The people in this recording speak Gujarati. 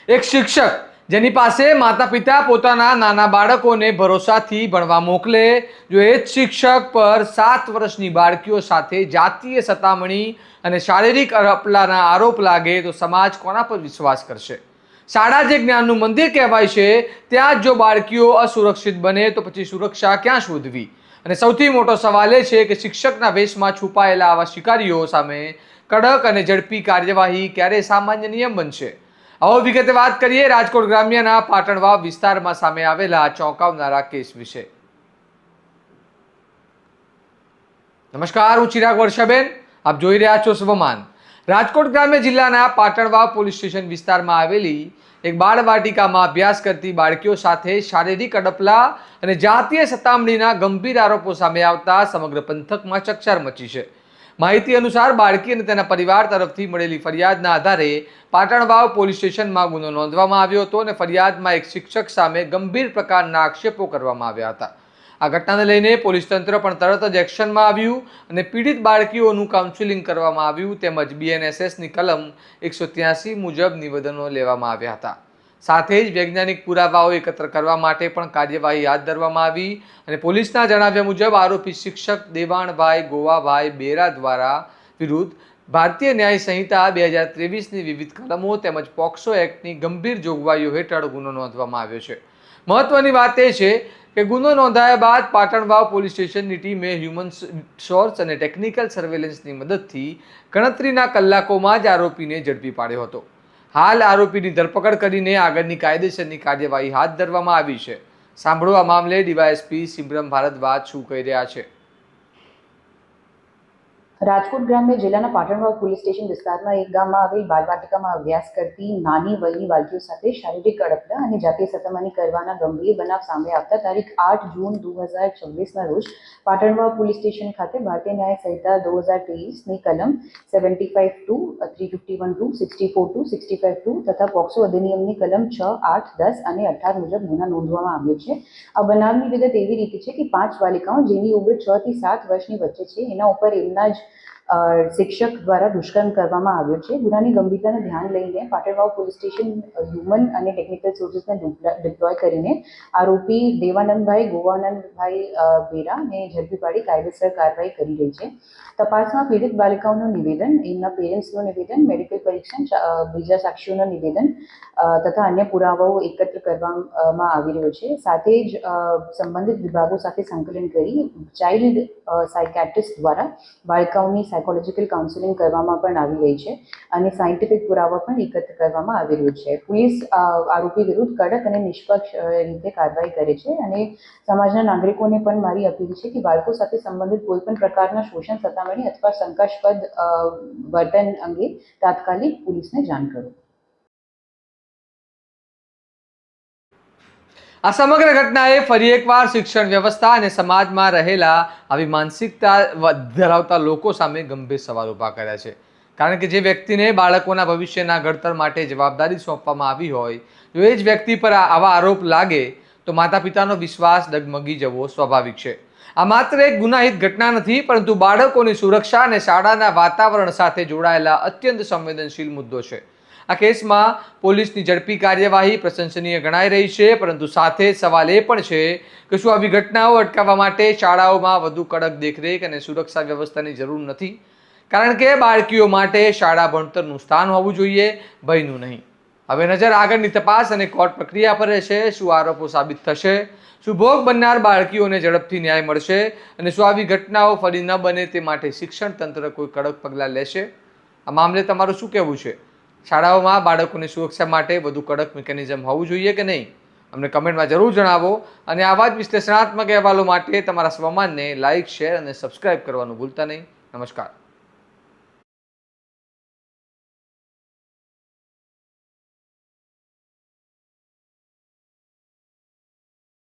એક શિક્ષક જેની પાસે માતા પિતા પોતાના નાના બાળકોને ભરોસાથી ભણવા મોકલે, જો એ જ શિક્ષક પર 7 વર્ષની બાળકીઓ સાથે જાતીય સતામણી અને શારીરિક અપલાના આરોપ લાગે તો સમાજ કોના પર વિશ્વાસ કરશે? શાળા જે જ્ઞાનનું મંદિર કહેવાય છે, ત્યાં જ જો બાળકીઓ અસુરક્ષિત બને તો પછી સુરક્ષા ક્યાં શોધવી? અને સૌથી મોટો સવાલ એ છે કે શિક્ષકના વેશમાં છુપાયેલા આવા શિકારીઓ સામે કડક અને ઝડપી કાર્યવાહી ક્યારે સામાન્ય નિયમ બનશે? આવો વિગતે વાત કરીએ રાજકોટ ગ્રામ્યના પાટણવાવ વિસ્તારમાં સામે આવેલા ચોંકાવનારા કેસ વિશે. નમસ્કાર, હું ચિરાગ વર્ષાબેન, આપ જોઈ રહ્યા છો સ્વમાન. રાજકોટ ગ્રામ્ય જિલ્લાના પાટણવાવ પોલીસ સ્ટેશન વિસ્તારમાં આવેલી એક બાળવાટિકામાં અભ્યાસ કરતી બાળકીઓ સાથે શારીરિક અડપલા અને જાતીય સતામણીના ગંભીર આરોપો સામે આવતા સમગ્ર પંથકમાં ચકચાર મચી છે. માહિતી અનુસાર બાળકી અને તેના પરિવાર તરફથી મળેલી ફરિયાદના આધારે પાટણવાવ પોલીસ સ્ટેશનમાં ગુનો નોંધવામાં આવ્યો હતો અને ફરિયાદમાં એક શિક્ષક સામે ગંભીર પ્રકારના આક્ષેપો કરવામાં આવ્યા હતા. આ ઘટનાને લઈને પોલીસ તંત્ર પણ તરત જ એક્શનમાં આવ્યું અને પીડિત બાળકીઓનું કાઉન્સિલિંગ કરવામાં આવ્યું તેમજ BNSSની કલમ 183 મુજબ નિવેદનો લેવામાં આવ્યા હતા. સાથે જ વૈજ્ઞાનિક પુરાવાઓ એકત્ર કરવા માટે પણ કાર્યવાહી હાથ ધરવામાં આવી અને પોલીસના જણાવ્યા મુજબ આરોપી શિક્ષક દેવાણભાઈ ગોવાભાઈ બેરા દ્વારા વિરુદ્ધ ભારતીય ન્યાય સંહિતા 2023ની વિવિધ કલમો તેમજ પોક્સો એક્ટની ગંભીર જોગવાઈઓ હેઠળ ગુનો નોંધવામાં આવ્યો છે. મહત્વની વાત એ છે કે ગુનો નોંધાયા બાદ પાટણવાવ પોલીસ સ્ટેશનની ટીમે હ્યુમન સોર્સ અને ટેકનિકલ સર્વેલન્સની મદદથી ગણતરીના કલાકોમાં જ આરોપીને ઝડપી પાડ્યો હતો. હાલ આરોપીની ધરપકડ કરીને આગળની કાયદેસરની કાર્યવાહી હાથ ધરવામાં આવી છે. સાંભળો આ મામલે ડીવાયએસપી સિમરન ભારદ્વાજ શું કહી રહ્યા છે. રાજકોટ ગ્રામ્ય જિલ્લાના પાટણવાવ પોલીસ સ્ટેશન વિસ્તારમાં એક ગામમાં આવેલ બાળવાટિકામાં અભ્યાસ કરતી નાની વયની બાળકીઓ સાથે શારીરિક અડપલા અને જાતીય સતામણી કરવાના ગંભીર બનાવ સામે આવતા તારીખ 8 જૂન 2026ના રોજ પાટણવાવ પોલીસ સ્ટેશન ખાતે ભારતીય ન્યાય સંહિતા 2023ની કલમ 75(2), 351(2), 64(2), 65(2) તથા પોક્સો અધિનિયમની કલમ 6, 8, 10 અને 18 મુજબ ગુનો નોંધવામાં આવ્યો છે. આ બનાવની વિગત એવી રીતે છે કે 5 બાલિકાઓ જેની ઉંમર 6 થી 7 વર્ષની વચ્ચે છે એના ઉપર એમના જ શિક્ષક દ્વારા દુષ્કર્મ કરવામાં આવ્યો છે. ગુનાની ગંભીરતાને ધ્યાન લઈને પાટણવાવ પોલીસ સ્ટેશન હ્યુમન અને ટેકનિકલ સોર્સિસને ડિપ્લોય કરીને આરોપી દેવાનંદભાઈ ગોવાનંદભાઈ બેરાને ઝડપી પાડી કાયદેસર કાર્યવાહી કરી રહી છે. તપાસમાં પીડિત બાલિકાઓનું નિવેદન, એમના પેરેન્ટ્સનું નિવેદન, મેડિકલ પરીક્ષણ, બીજા સાક્ષીઓનું નિવેદન તથા અન્ય પુરાવાઓ એકત્ર કરવામાં આવી રહ્યો છે. સાથે જ સંબંધિત વિભાગો સાથે સંકલન કરી ચાઇલ્ડ સાયકેટ્રિસ્ટ દ્વારા બાળકાઓની સાયકોલોજીકલ કાઉન્સેલિંગ કરવામાં પણ આવી રહી છે અને સાયન્ટિફિક પુરાવા પણ એકત્ર કરવામાં આવી રહ્યો છે. પોલીસ આરોપી વિરુદ્ધ કડક અને નિષ્પક્ષ રીતે કાર્યવાહી કરે છે અને સમાજના નાગરિકોને પણ મારી અપીલ છે કે બાળકો સાથે સંબંધિત કોઈ પણ પ્રકારના શોષણ, સતામણી અથવા શંકાસ્પદ વર્તન અંગે તાત્કાલિક પોલીસને જાણ કરો. આ સમગ્ર ઘટનાએ ફરી એકવાર શિક્ષણ વ્યવસ્થા અને સમાજમાં રહેલા આવી માનસિકતા ધરાવતા લોકો સામે ગંભીર સવાલ ઊભા કર્યા છે. કારણ કે જે વ્યક્તિને બાળકોના ભવિષ્યના ઘડતર માટે જવાબદારી સોંપવામાં આવી હોય, જો એ જ વ્યક્તિ પર આવા આરોપ લાગે તો માતા પિતાનો વિશ્વાસ ડગમગી જવો સ્વાભાવિક છે. આ માત્ર એક ગુનાહિત ઘટના નથી, પરંતુ બાળકોની સુરક્ષા અને શાળાના વાતાવરણ સાથે જોડાયેલા અત્યંત સંવેદનશીલ મુદ્દો છે. આ કેસમાં પોલીસની ઝડપી કાર્યવાહી પ્રશંસનીય ગણાઈ રહી છે, પરંતુ સાથે સવાલ એ પણ છે કે શું આવી ઘટનાઓ અટકાવવા માટે શાળાઓમાં વધુ કડક દેખરેખ અને સુરક્ષા વ્યવસ્થાની જરૂર નથી? કારણ કે બાળકીઓ માટે શાળા ભણતરનું સ્થાન હોવું જોઈએ, ભયનું નહીં. હવે નજર આગળની તપાસ અને કોર્ટ પ્રક્રિયા પર રહેશે. શું આરોપો સાબિત થશે? શું ભોગ બનનાર બાળકીઓને ઝડપથી ન્યાય મળશે? અને શું આવી ઘટનાઓ ફરી ન બને તે માટે શિક્ષણ તંત્ર કોઈ કડક પગલાં લેશે? આ મામલે તમારું શું કહેવું છે? શાળાઓમાં બાળકોની સુરક્ષા માટે વધુ કડક મિકેનિઝમ હોવું જોઈએ કે નહીં? અમને કમેન્ટમાં જરૂર જણાવો અને આવા જ વિશ્લેષણાત્મક અહેવાલો માટે તમારા સ્વમાનને લાઇક, શેર અને સબસ્ક્રાઇબ કરવાનું ભૂલતા નહીં. નમસ્કાર.